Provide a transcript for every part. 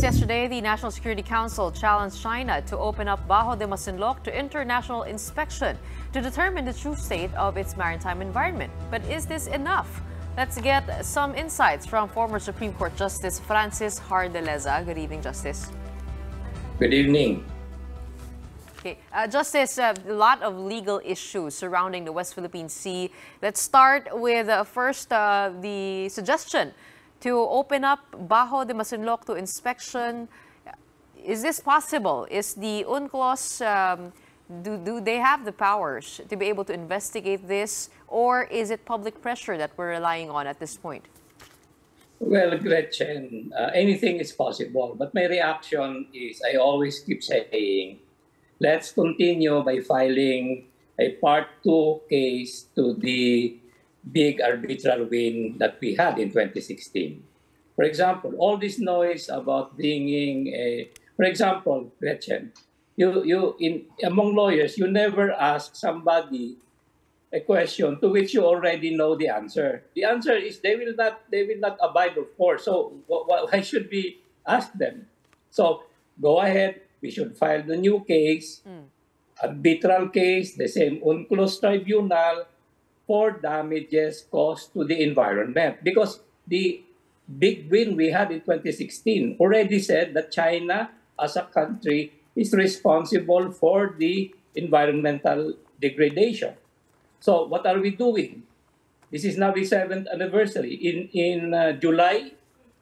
Just yesterday, the National Security Council challenged China to open up Bajo de Masinloc to international inspection to determine the true state of its maritime environment. But is this enough? Let's get some insights from former Supreme Court Justice Francis Hardeleza. Good evening, Justice. Good evening. Okay, Justice, a lot of legal issues surrounding the West Philippine Sea. Let's start with first the suggestion to open up Bajo de Masinloc to inspection. Is this possible? Is the UNCLOS, do they have the powers to be able to investigate this, or is it public pressure that we're relying on at this point? Well, Gretchen, anything is possible. But my reaction is, I always keep saying, let's continue by filing a Part 2 case to the big arbitral win that we had in 2016. For example, all this noise about bringing a, for example, Gretchen, among lawyers, you never ask somebody a question to which you already know the answer. The answer is they will not abide, of course. So why should we ask them? So go ahead. We should file the new case, arbitral case, the same UNCLOS tribunal, for damages caused to the environment. Because the big win we had in 2016 already said that China, as a country, is responsible for the environmental degradation. So what are we doing? This is now the 7th anniversary. In July,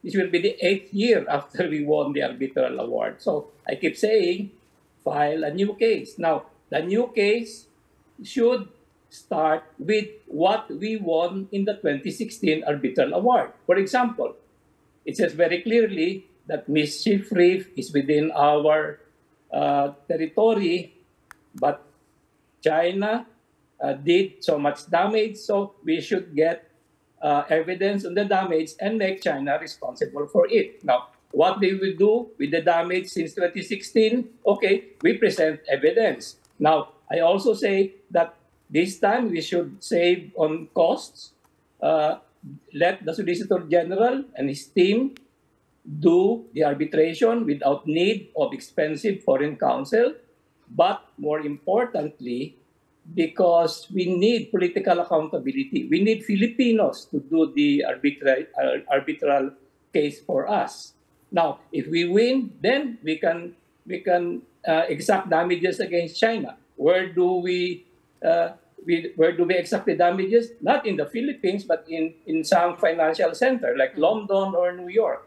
this will be the 8th year after we won the arbitral award. So I keep saying, file a new case. Now, the new case should start with what we won in the 2016 arbitral award. For example, it says very clearly that Mischief Reef is within our territory, but China did so much damage, so we should get evidence on the damage and make China responsible for it. Now, what they will do with the damage since 2016? Okay, we present evidence. Now, I also say that this time we should save on costs. Let the Solicitor General and his team do the arbitration without need of expensive foreign counsel. But more importantly, because we need political accountability, we need Filipinos to do the arbitral case for us. Now, if we win, then we can exact damages against China. Where do we exact the damages? Not in the Philippines, but in some financial center like London or New York.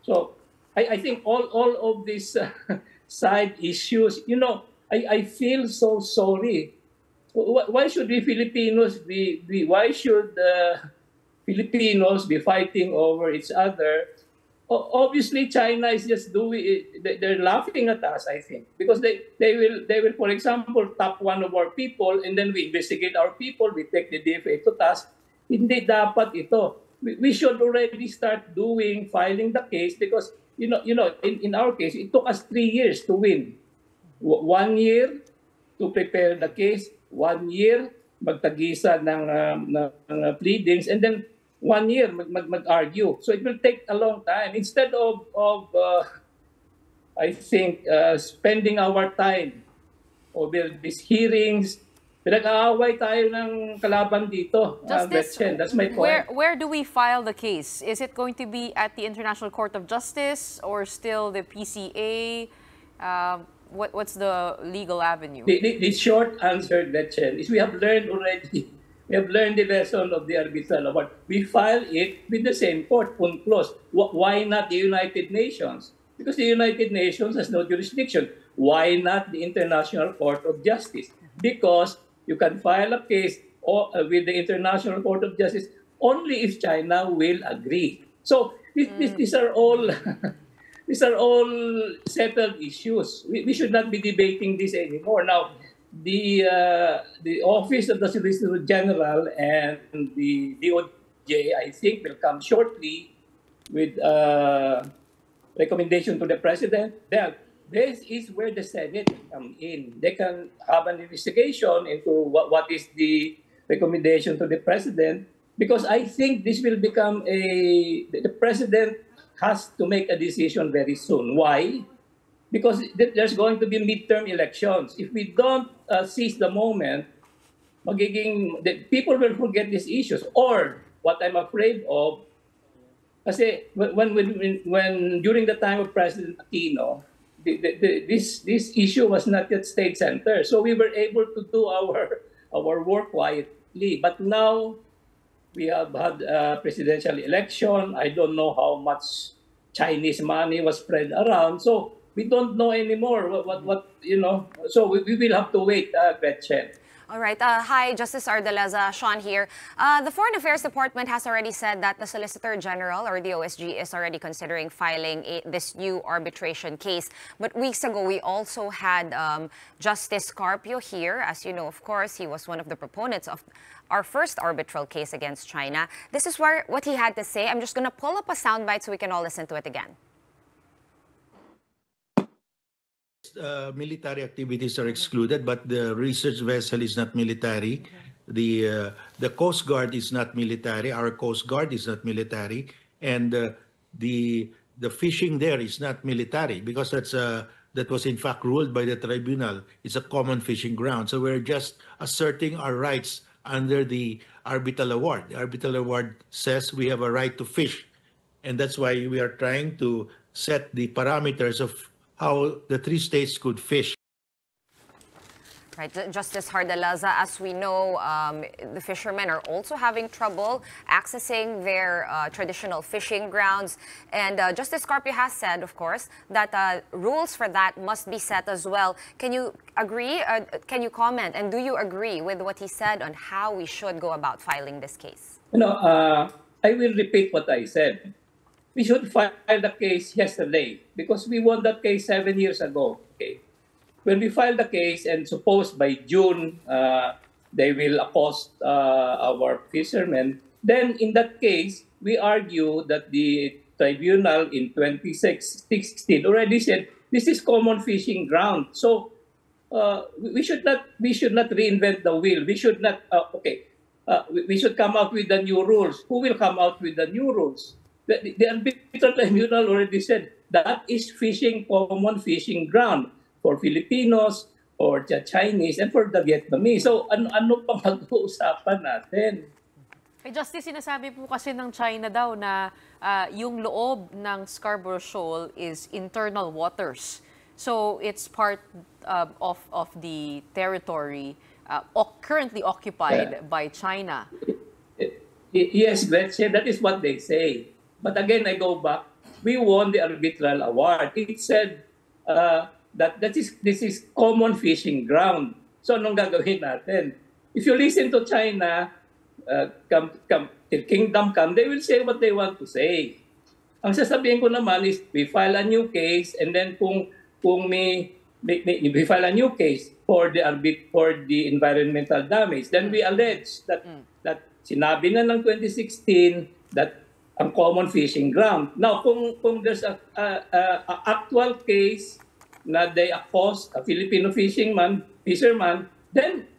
So I think all of these side issues, I feel so sorry. Why should we Filipinos why should Filipinos be fighting over each other? Obviously, China is just doing it. They're laughing at us, I think, because they will, for example, tap one of our people, and then we investigate our people. We take the DFA to task. Hindi dapat ito. We should already start filing the case because in our case, it took us 3 years to win. 1 year to prepare the case, 1 year magtagisa ng pleadings, and then 1 year mag-argue. So it will take a long time. Instead of I think, spending our time over these hearings, pinag-aaway tayo ng kalaban dito. Justice, that's my point. Where do we file the case? Is it going to be at the International Court of Justice or still the PCA? What's the legal avenue? The short answer, Gretchen, is we have learned already. We have learned the lesson of the arbitral award. We file it with the same court, UNCLOS. Why not the United Nations? Because the United Nations has no jurisdiction. Why not the International Court of Justice? Because you can file a case with the International Court of Justice only if China will agree. So these are all these are all settled issues. We should not be debating this anymore. Now, the Office of the Solicitor General and the DOJ, I think, will come shortly with recommendation to the President. Then this is where the Senate come in. They can have an investigation into what is the recommendation to the President, because I think this will become the President has to make a decision very soon. Why? Because there's going to be midterm elections. If we don't seize the moment, people will forget these issues. Or what I'm afraid of, kasi when during the time of President Aquino, this issue was not yet state center. So we were able to do our work quietly. But now we have had a presidential election. I don't know how much Chinese money was spread around. So we don't know anymore what So we will have to wait, Gretchen. All right. Hi, Justice Ardalaza. Sean here. The Foreign Affairs Department has already said that the Solicitor General, or the OSG, is already considering filing this new arbitration case. But weeks ago, we also had Justice Carpio here. As you know, of course, he was one of the proponents of our first arbitral case against China. This is what he had to say. I'm just going to pull up a soundbite so we can all listen to it again. Military activities are excluded, but the research vessel is not military. The Coast Guard is not military. Our Coast Guard is not military, and the fishing there is not military because that was in fact ruled by the tribunal. It's a common fishing ground, so we're just asserting our rights under the arbitral award. The arbitral award says we have a right to fish, and that's why we are trying to set the parameters of how the three states could fish. Right, Justice Hardalaza, as we know, the fishermen are also having trouble accessing their traditional fishing grounds. And Justice Carpio has said, of course, that rules for that must be set as well. Can you agree? Can you comment? And do you agree with what he said on how we should go about filing this case? I will repeat what I said. We should file the case yesterday because we won that case 7 years ago. Okay. When we file the case and suppose by June they will accost our fishermen, then in that case, we argue that the tribunal in 2016 already said this is common fishing ground. So we should not reinvent the wheel. We should not, we should come out with the new rules. Who will come out with the new rules? The arbitral tribunal already said that is common fishing ground for Filipinos, for the Chinese, and for the Vietnamese. So ano pang pag-uusapan natin? Justice, sinasabi po kasi ng China daw na yung loob ng Scarborough Shoal is internal waters. So it's part of the territory currently occupied by China. Yes, Gretchen, that is what they say. But again, I go back. We won the arbitral award. It said that this is common fishing ground. So anong gagawin natin? If you listen to China, till kingdom come, they will say what they want to say. Ang sasabihin ko naman is we file a new case, and then kung we file a new case for the environmental damage, then we allege that sinabi na ng 2016 that ang common fishing ground. Now, kung there's a actual case na they accost a Filipino fisherman, then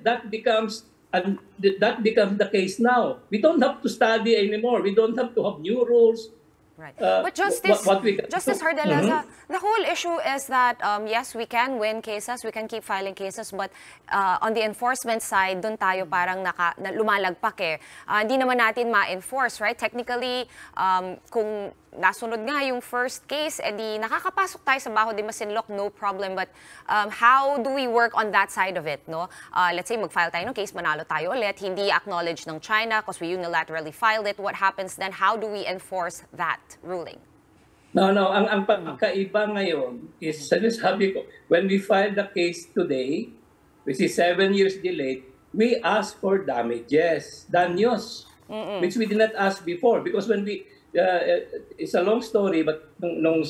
that becomes the case now. We don't have to study anymore. We don't have to have new rules. Right. But Justice Hardalaza, the whole issue is that, yes, we can win cases, we can keep filing cases, but on the enforcement side, dun tayo parang lumalagpak eh. Hindi naman natin ma-enforce, right? Technically, kung nasunod nga yung first case, edi nakakapasok tayo sa Baho de Masinloc, no problem. But how do we work on that side of it, no? Let's say mag-file tayo ng case, manalo tayo ulit, hindi acknowledged ng China because we unilaterally filed it. What happens then? How do we enforce that ruling? No. Ang pagkaiba ngayon is, sabi ko, when we filed the case today, which is 7 years delayed, we asked for damages, danyos, which we did not ask before. Because when we, it's a long story, but noong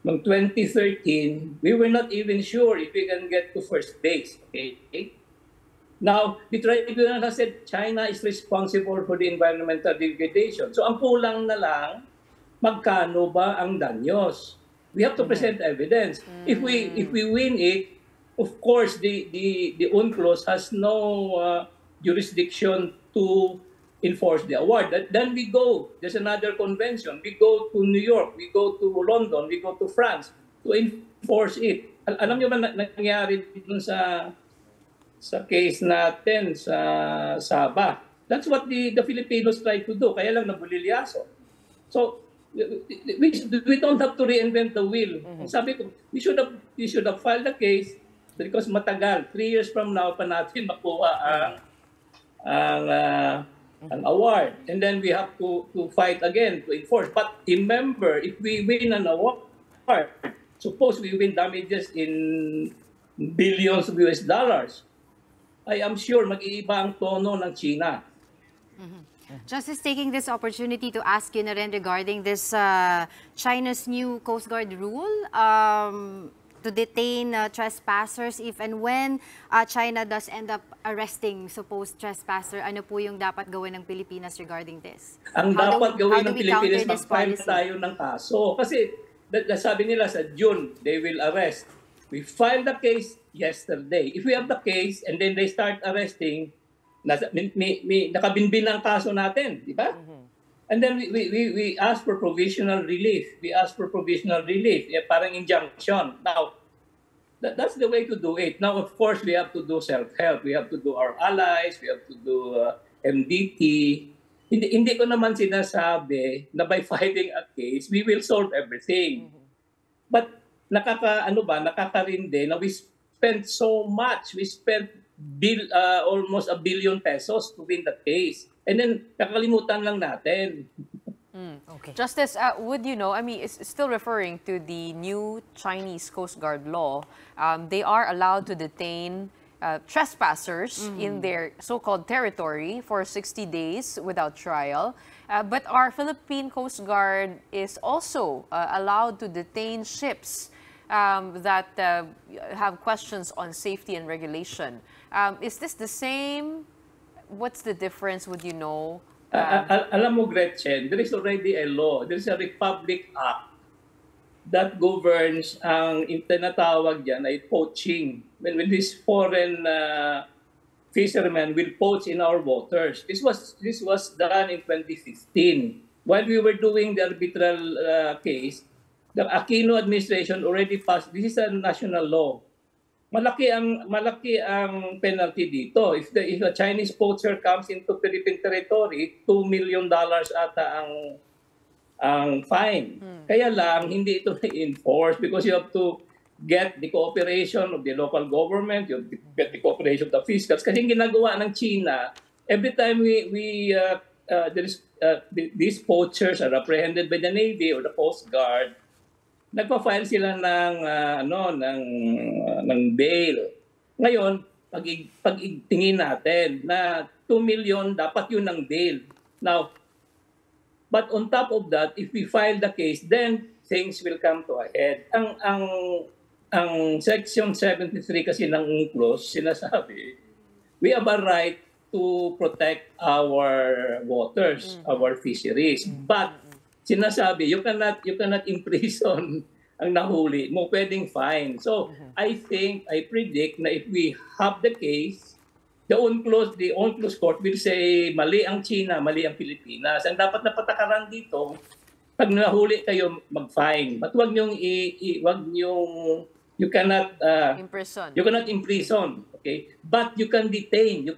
2013, we were not even sure if we can get to first base. Okay? Now, the tribunal has said China is responsible for the environmental degradation. So ang kulang na lang, magkano ba ang danyos? We have to present evidence. If we win it, of course the UNCLOS has no jurisdiction to enforce the award. Then we go, there's another convention. We go to New York, we go to London, we go to France to enforce it. Alam niyo ba nangyari dun sa case natin sa Sabah? That's what the Filipinos try to do. Kaya lang nabulilyaso. So we don't have to reinvent the wheel. Sabi ko, we should have filed the case because matagal. 3 years from now pa natin makuha ang award. And then we have to fight again to enforce. But remember, if we win an award, suppose we win damages in billions of US dollars, I am sure mag-iiba ang tono ng China. Justice, taking this opportunity to ask you na rin regarding this China's new Coast Guard rule to detain trespassers if and when China does end up arresting supposed trespasser. Ano po yung dapat gawin ng Pilipinas regarding this? Ang dapat gawin ng Pilipinas, mag-file tayo ng kaso. Kasi sabi nila sa June, they will arrest. We filed the case yesterday. If we have the case and then they start arresting, nakabinbin ang kaso natin, di ba? And then we ask for provisional relief. We ask for provisional relief, parang injunction. Now, that's the way to do it. Now, of course, we have to do self-help. We have to do our allies. We have to do MDT. Hindi ko naman sinasabi na by filing a case, we will solve everything. But nakakarindi na we spent so much. We spent almost $1 billion pesos to win the case. And then, kakalimutan lang natin. Okay. Justice, would you know, I mean, it's still referring to the new Chinese Coast Guard law. They are allowed to detain trespassers in their so-called territory for 60 days without trial. But our Philippine Coast Guard is also allowed to detain ships that have questions on safety and regulation. Is this the same? What's the difference, would you know? Alam mo, Gretchen, there is already a law. There is a Republic Act that governs ang tinatawag dyan ay poaching. When these foreign fishermen will poach in our waters. This was done in 2015. While we were doing the arbitral case, the Aquino administration already passed. This is a national law. Malaki ang penalty dito. If a Chinese poacher comes into Philippine territory, $2 million ata ang fine. Kaya lang hindi ito na-enforce because you have to get the cooperation of the local government, you have to get the cooperation of the fiscals. Kasi ginagawa ng China, every time these poachers are apprehended by the Navy or the Coast Guard, nagpa-file sila ng bail. Ngayon, pag tingin natin na 2 million, dapat yun ang bail. Now, but on top of that, if we file the case, then things will come to a head. Ang Section 73 kasi ng UNCLOS, sinasabi, we have a right to protect our waters, our fisheries. But sinasabi, you cannot imprison ang nahuli mo, pwedeng fine. So, I predict na if we have the case, the UNCLOS court will say, mali ang China, mali ang Pilipinas. Ang dapat na patakaran dito, pag nahuli kayo, mag-fine. But you cannot imprison. Okay? But you can detain the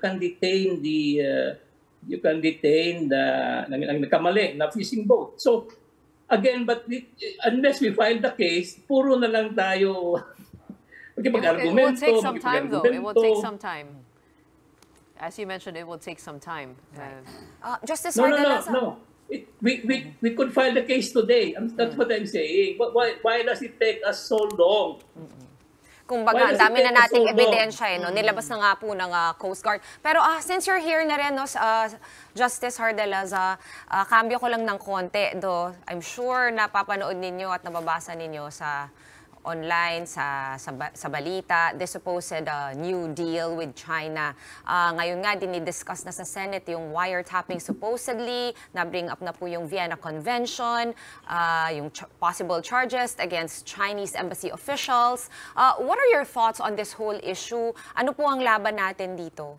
nagkamali na fishing boat. So, again, but unless we file the case, puro na lang tayo It will mag-argumento. take some time, though. It will take some time. As you mentioned, it will take some time. Justice No. We could file the case today. That's what I'm saying. Why does it take us so long? Kumbaga, ang dami na nating ebidensya, no? Nilabas na nga po ng Coast Guard. Pero since you're here na rin, no, Justice Hardelaza, cambio ko lang ng konti, though I'm sure napapanood ninyo at nababasa ninyo sa online, sa balita, the supposed new deal with China. Ngayon nga, dinidiscuss na sa Senate yung wiretapping supposedly, na-bring up na po yung Vienna Convention, yung possible charges against Chinese embassy officials. What are your thoughts on this whole issue? Ano po ang laban natin dito?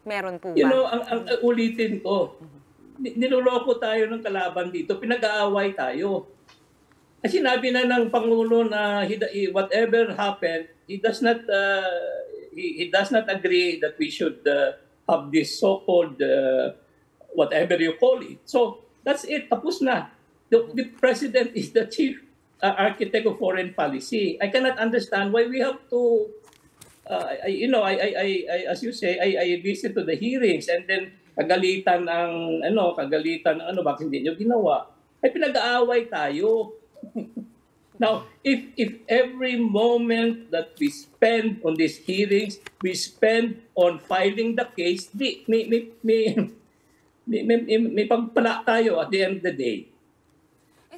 Meron po ba? You know, ang ulitin ko, niloloko tayo ng kalaban dito, pinag-aaway tayo. At sinabi na ng Pangulo na whatever happened, he does not agree that we should have this so-called whatever you call it. So that's it, tapos na. The president is the chief architect of foreign policy. I cannot understand why we have to, as you say, I listen to the hearings and then kagalitan ng bakit hindi nyo ginawa. Ay pinag-aaway tayo. Now, if every moment that we spend on these hearings, we spend on filing the case, may pagpala tayo at the end of the day.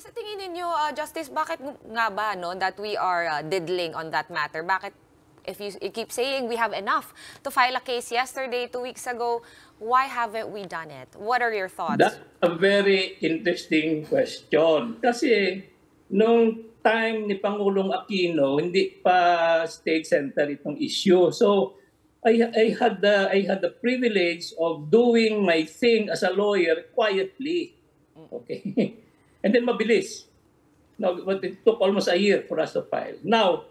Sa tingin ninyo, Justice, bakit nga ba that we are diddling on that matter? Bakit, if you keep saying we have enough to file a case yesterday, 2 weeks ago, why haven't we done it? What are your thoughts? That's a very interesting question. Kasi nung time ni Pangulong Aquino, hindi pa state center itong issue. So I had the privilege of doing my thing as a lawyer quietly. Okay. And then mabilis. No, but it took almost a year for us to file. Now,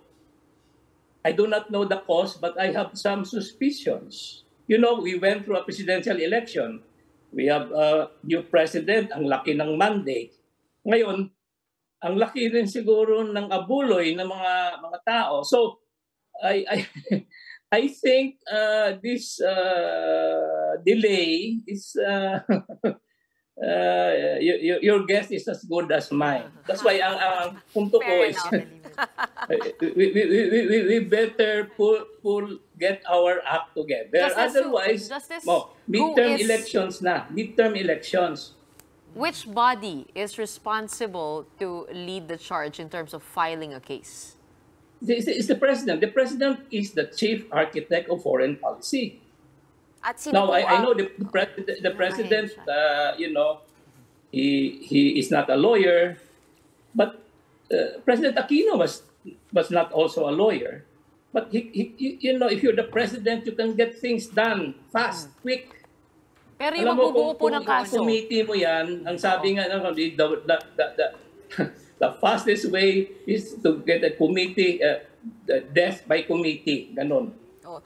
I do not know the cause, but I have some suspicions. You know, we went through a presidential election. We have a new president, ang laki ng mandate. Ngayon, ang laki rin siguro ng abuloy ng mga tao. So, I think this delay is your guess is as good as mine. That's why ang punto ko is we better get our act together. Justice, Otherwise, midterm elections. Which body is responsible to lead the charge in terms of filing a case? It's the president. The president is the chief architect of foreign policy. At sino Now, I know the president, he is not a lawyer, but President Aquino was not also a lawyer. But if you're the president, you can get things done fast, quick. Pero yung magbubuo po ng kaso. Committee mo yan, ang sabi nga, the fastest way is to get a committee, death by committee, ganon.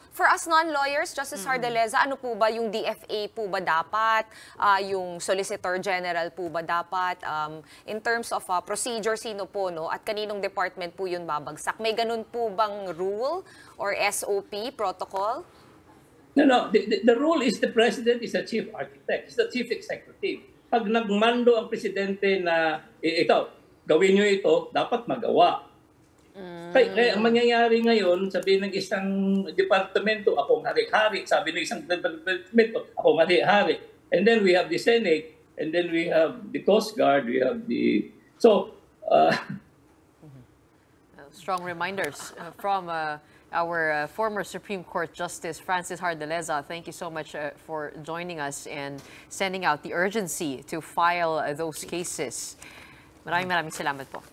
For us non-lawyers, Justice Hardaleza, ano po ba yung DFA po ba dapat? Yung Solicitor General po ba dapat? In terms of procedure, sino po, no? At kaninong department po yun babagsak? May ganun po bang rule or SOP, protocol? No. The rule is the president is the chief architect. He's the chief executive. Pag nagmando ang presidente na, ito, gawin nyo ito, dapat magawa. Kaya ang mangyayari ngayon, sabi ng isang departamento, akong hari-hari. Sabi ng isang departamento, akong hari-hari. And then we have the Senate, and then we have the Coast Guard, we have the... So... Strong reminders from our former Supreme Court Justice Francis Hardaleza. Thank you so much for joining us and sending out the urgency to file those cases. Maraming salamat po.